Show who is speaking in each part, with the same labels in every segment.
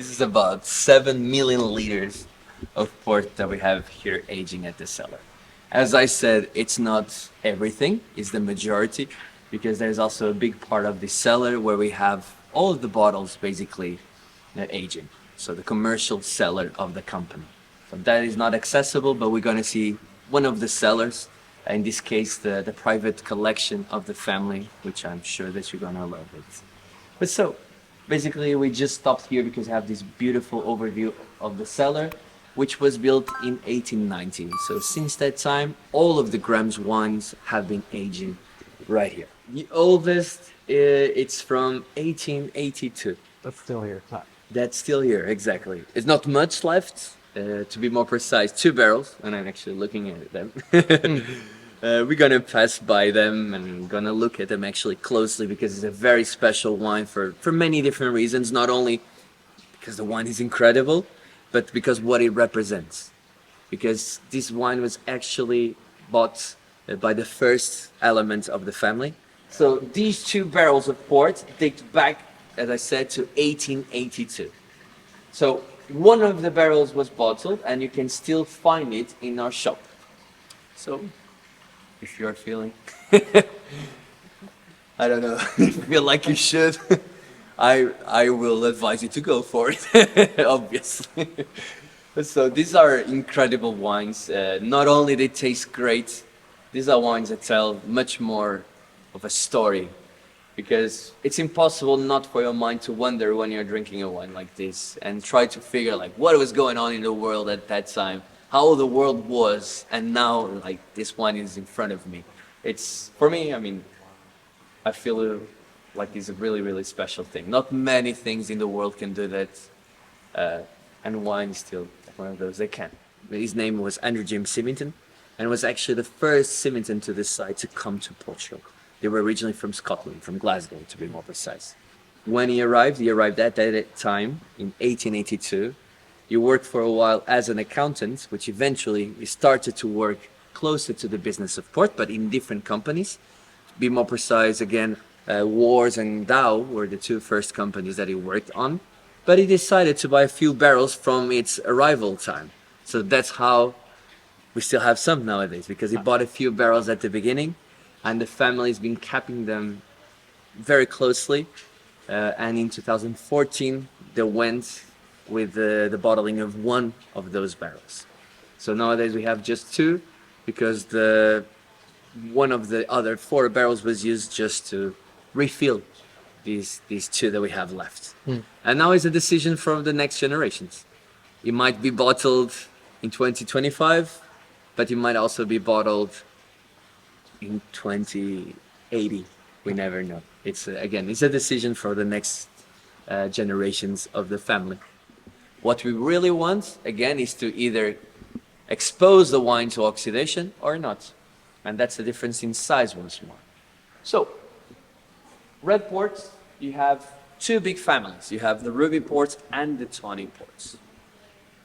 Speaker 1: This is about 7 million liters of port that we have here aging at the cellar. As I said, it's not everything, it's the majority, because there's also a big part of the cellar where we have all of the bottles basically aging. So the commercial cellar of the company. So that is not accessible, but we're going to see one of the cellars, in this case, the private collection of the family, which I'm sure that you're going to love it. But so, basically, we just stopped here because we have this beautiful overview of the cellar, which was built in 1819. So since that time, all of the Graham's wines have been aging right here. The oldest, it's from 1882.
Speaker 2: That's still here.
Speaker 1: That's still here, exactly. It's not much left. To be more precise, 2 barrels, and I'm actually looking at them. We're gonna pass by them and gonna look at them actually closely because it's a very special wine for many different reasons. Not only because the wine is incredible, but because what it represents. Because this wine was actually bought by the first element of the family. So these 2 barrels of port date back, as I said, to 1882. So one of the barrels was bottled and you can still find it in our shop. So if you're feeling, I don't know, feel like you should, I will advise you to go for it, obviously. So these are incredible wines. Not only they taste great, these are wines that tell much more of a story, because it's impossible not for your mind to wonder when you're drinking a wine like this and try to figure like what was going on in the world at that time, how the world was, and now like this wine is in front of me. It's, for me, I mean, I feel like it's a really, really special thing. Not many things in the world can do that, and wine is still one of those that can. His name was Andrew James Symington, and was actually the first Symington to decide to come to Portugal. They were originally from Scotland, from Glasgow to be more precise. When he arrived at that time in 1882. He worked for a while as an accountant, which eventually he started to work closer to the business of port, but in different companies. To be more precise, again, Wars and Dow were the 2 first companies that he worked on. But he decided to buy a few barrels from its arrival time. So that's how we still have some nowadays, because he bought a few barrels at the beginning, and the family's been capping them very closely. And in 2014, they went with the bottling of one of those barrels. So nowadays we have just 2, because one of the other 4 barrels was used just to refill these 2 that we have left. And now it's a decision from the next generations. It might be bottled in 2025, but it might also be bottled in 2080. We never know. It's it's a decision for the next generations of the family. What we really want, again, is to either expose the wine to oxidation or not. And that's the difference in size once more. So, red ports, you have 2 big families. You have the Ruby ports and the Tawny ports.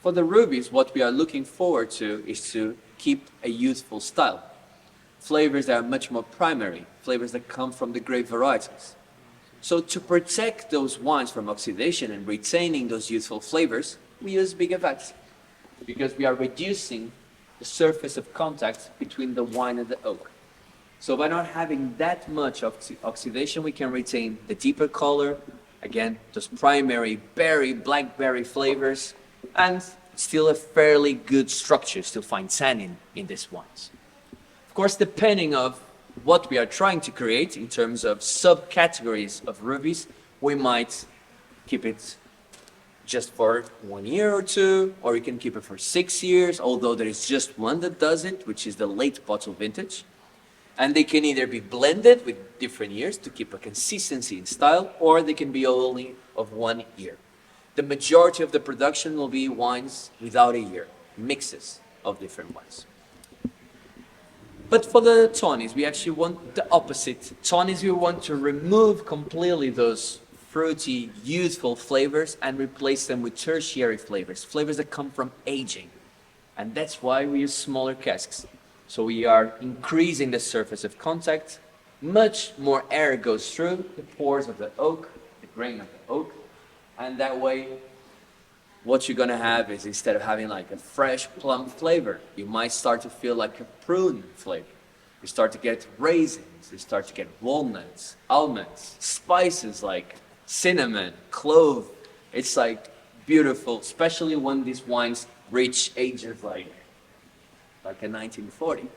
Speaker 1: For the Rubies, what we are looking forward to is to keep a youthful style. Flavors that are much more primary, flavors that come from the grape varieties. So to protect those wines from oxidation and retaining those youthful flavors, we use bigger vats, because we are reducing the surface of contact between the wine and the oak. So by not having that much oxidation, we can retain the deeper color, again, those primary berry, blackberry flavors, and still a fairly good structure, still find tannin in these wines. Of course, depending on what we are trying to create in terms of subcategories of rubies, we might keep it just for 1 year or 2, or you can keep it for 6 years, although there is just one that does it, which is the late bottle vintage. And they can either be blended with different years to keep a consistency in style, or they can be only of 1 year. The majority of the production will be wines without a year, mixes of different wines. But for the tawnies, we actually want the opposite. Tawnies, we want to remove completely those fruity, youthful flavors and replace them with tertiary flavors, flavors that come from aging. And that's why we use smaller casks. So we are increasing the surface of contact, much more air goes through the pores of the oak, the grain of the oak, and that way what you're gonna have is, instead of having like a fresh plum flavor, you might start to feel like a prune flavor. You start to get raisins, you start to get walnuts, almonds, spices like cinnamon, clove. It's like beautiful, especially when these wines reach ages like a 1940,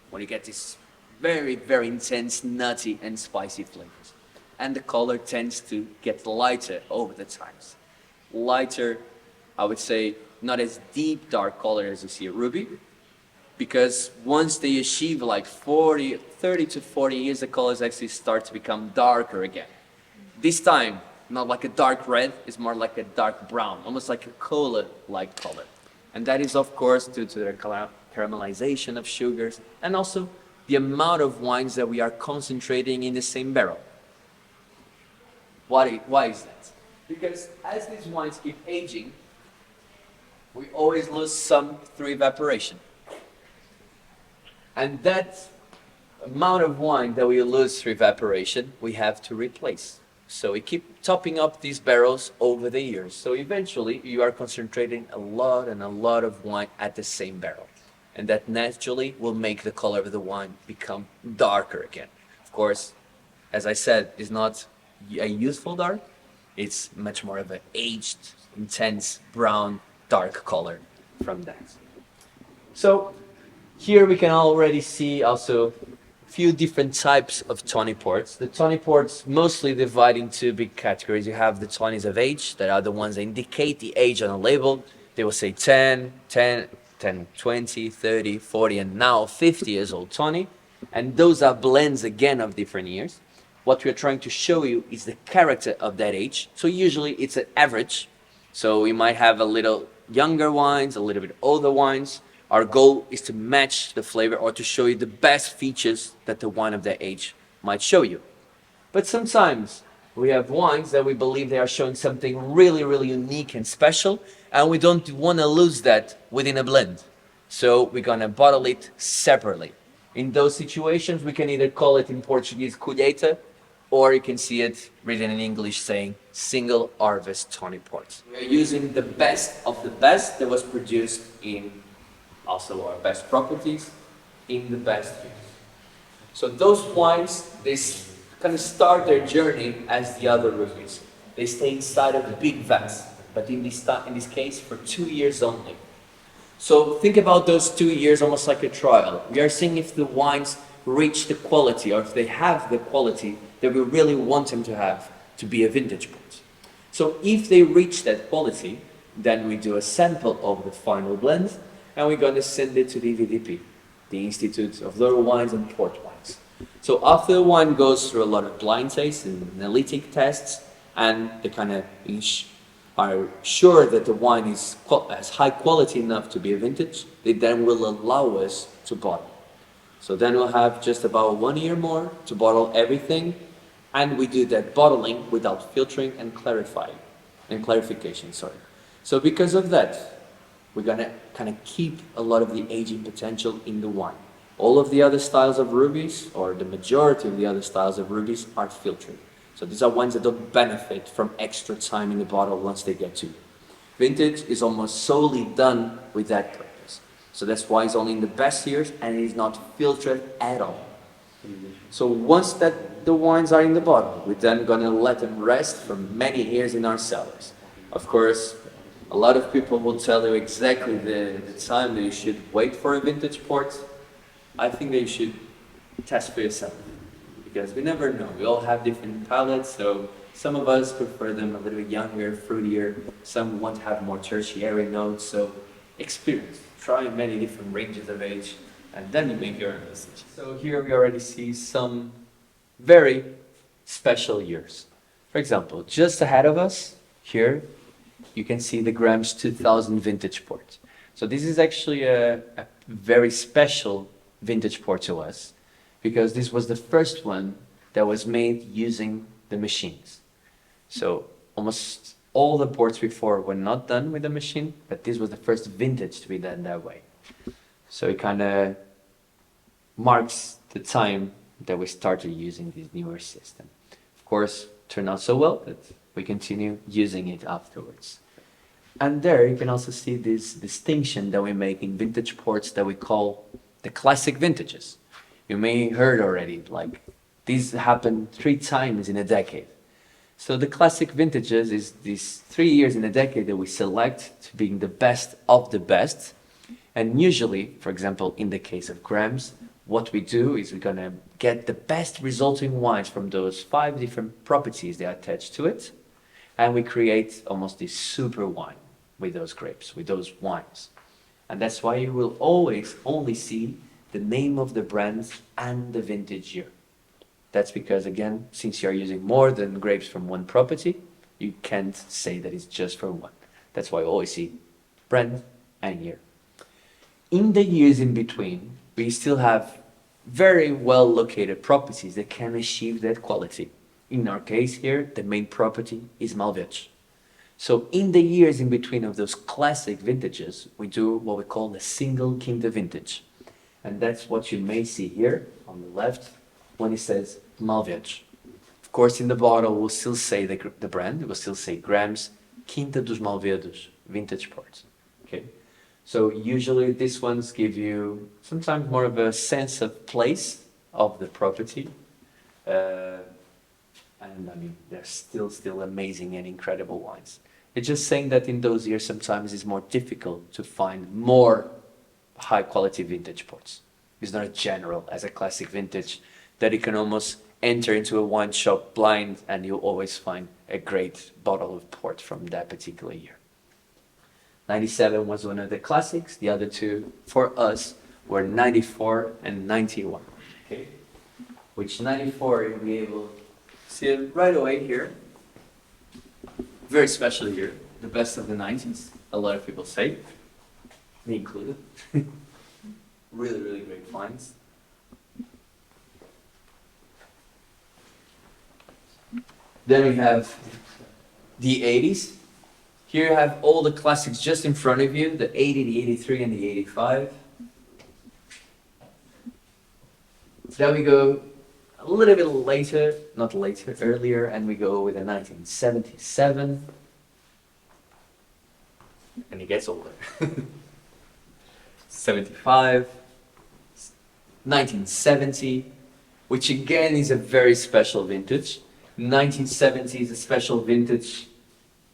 Speaker 1: when you get this very, very intense, nutty and spicy flavors. And the color tends to get lighter over the times. Lighter, I would say, not as deep dark color as you see at Ruby, because once they achieve like 30 to 40 years, the colors actually start to become darker again. This time, not like a dark red, it's more like a dark brown, almost like a cola-like color. And that is, of course, due to the caramelization of sugars and also the amount of wines that we are concentrating in the same barrel. Why is that? Because as these wines keep aging, we always lose some through evaporation. And that amount of wine that we lose through evaporation, we have to replace. So we keep topping up these barrels over the years. So eventually you are concentrating a lot and a lot of wine at the same barrel. And that naturally will make the color of the wine become darker again. Of course, as I said, it's not a youthful dark. It's much more of an aged, intense, brown, dark color from that. So here we can already see also a few different types of tawny ports. The tawny ports mostly divide into big categories. You have the tawnies of age, that are the ones that indicate the age on a label. They will say 10, 20, 30, 40, and now 50 years old tawny. And those are blends again of different years. What we're trying to show you is the character of that age. So usually it's an average. So we might have a little younger wines, a little bit older wines. Our goal is to match the flavor or to show you the best features that the wine of that age might show you. But sometimes we have wines that we believe they are showing something really, really unique and special, and we don't want to lose that within a blend. So we're going to bottle it separately. In those situations, we can either call it in Portuguese colheita, or you can see it written in English saying single harvest tawny port. We are using the best of the best that was produced in also our best properties in the best years. So those wines, they kind of start their journey as the other rubies. They stay inside of big vats, but in this case for 2 years only. So think about those 2 years almost like a trial. We are seeing if the wines reach the quality, or if they have the quality that we really want them to have to be a vintage port. So if they reach that quality, then we do a sample of the final blend, and we're going to send it to the VDP, the Institute of Lower Wines and Port Wines. So after the wine goes through a lot of blind tastes and analytic tests, and they kind of are sure that the wine is has high quality enough to be a vintage, they then will allow us to bottle. So then we'll have just about 1 year more to bottle everything, and we do that bottling without filtering and clarification. So because of that, we're gonna kind of keep a lot of the aging potential in the wine. All of the other styles of rubies, or the majority of the other styles of rubies, are filtered. So these are wines that don't benefit from extra time in the bottle once they get to you. Vintage is almost solely done with that purpose. So that's why it's only in the best years and it is not filtered at all. So once that the wines are in the bottle, we're then gonna let them rest for many years in our cellars. Of course, a lot of people will tell you exactly the time that you should wait for a vintage port. I think that you should test for yourself, because we never know. We all have different palates, so some of us prefer them a little bit younger, fruitier. Some want to have more tertiary notes, so experience. Try many different ranges of age, and then you make your own decision. So here we already see some very special years. For example, just ahead of us, here, you can see the Graham's 2000 vintage port. So this is actually a very special vintage port to us, because this was the first one that was made using the machines. So almost all the ports before were not done with the machine, but this was the first vintage to be done that way. So it kind of marks the time that we started using this newer system. Of course, turned out so well that we continue using it afterwards. And there you can also see this distinction that we make in vintage ports that we call the classic vintages. You may heard already, like these happen 3 times in a decade. So the classic vintages is these 3 years in a decade that we select to being the best of the best. And usually, for example, in the case of grams, what we do is we're gonna get the best resulting wines from those 5 different properties that are attached to it. And we create almost this super wine with those grapes, with those wines. And that's why you will always only see the name of the brand and the vintage year. That's because, again, since you're using more than grapes from one property, you can't say that it's just for one. That's why you always see brand and year. In the years in between, we still have very well located properties that can achieve that quality. In our case here, the main property is Malbec. So in the years in between of those classic vintages, we do what we call the single quinta vintage. And that's what you may see here on the left when it says Malbec. Of course, in the bottle, we'll still say the brand, it will still say grams, Quinta dos Malvedos, vintage ports. Okay. So usually these ones give you sometimes more of a sense of place of the property. And I mean, they're still amazing and incredible wines. It's just saying that in those years, sometimes it's more difficult to find more high quality vintage ports. It's not a general as a classic vintage that you can almost enter into a wine shop blind and you'll always find a great bottle of port from that particular year. 97 was one of the classics. The other two for us were 94 and 91. Okay. Which 94 you'll be able to see it right away here. Very special year. The best of the 90s. A lot of people say. Me included. Really, really great finds. Then we have the 80s. Here you have all the classics just in front of you, the 80, the 83, and the 85. Then we go a little bit later, not later, earlier, and we go with the 1977. And it gets older. 75, 1970, which again is a very special vintage. 1970 is a special vintage,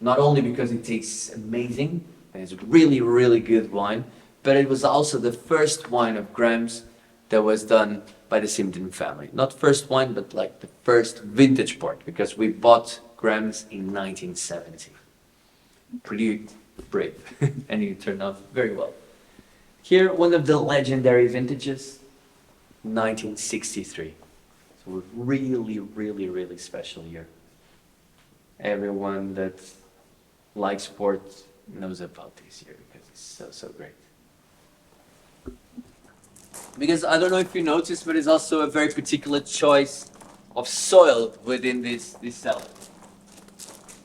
Speaker 1: not only because it tastes amazing, and it's really, really good wine, but it was also the first wine of grams that was done by the Symington family. Not first wine, but like the first vintage port, because we bought grams in 1970. Pretty brave, and it turned out very well. Here, one of the legendary vintages, 1963. So a really, really, really special year. Everyone that likes sport knows about this year because it's so, so great. Because I don't know if you noticed, but it's also a very particular choice of soil within this cellar.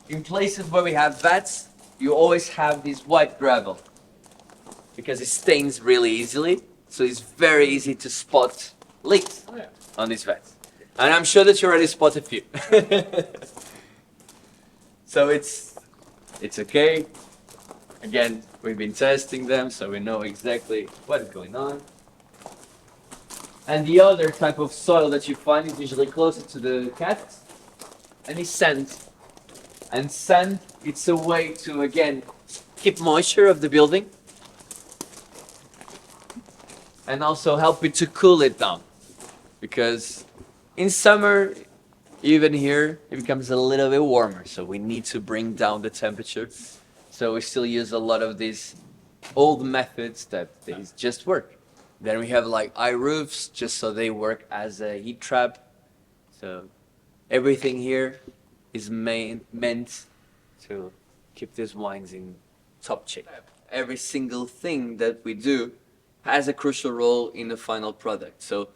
Speaker 1: In places where we have vats, you always have this white gravel because it stains really easily. So it's very easy to spot leaks on these vats. And I'm sure that you already spot a few. So it's okay. Again, we've been testing them, so we know exactly what is going on. And the other type of soil that you find is usually closer to the cats, and it's sand. And sand, it's a way to, again, keep moisture of the building and also help it to cool it down. Because in summer, even here, it becomes a little bit warmer, so we need to bring down the temperature. So we still use a lot of these old methods that they just work. Then we have like eye roofs, just so they work as a heat trap. So everything here is meant to keep these wines in top shape. Every single thing that we do has a crucial role in the final product. So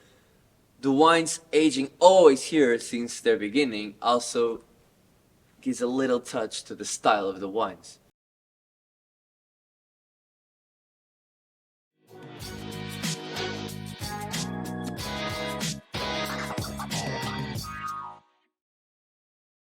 Speaker 1: the wines aging always here since their beginning also gives a little touch to the style of the wines.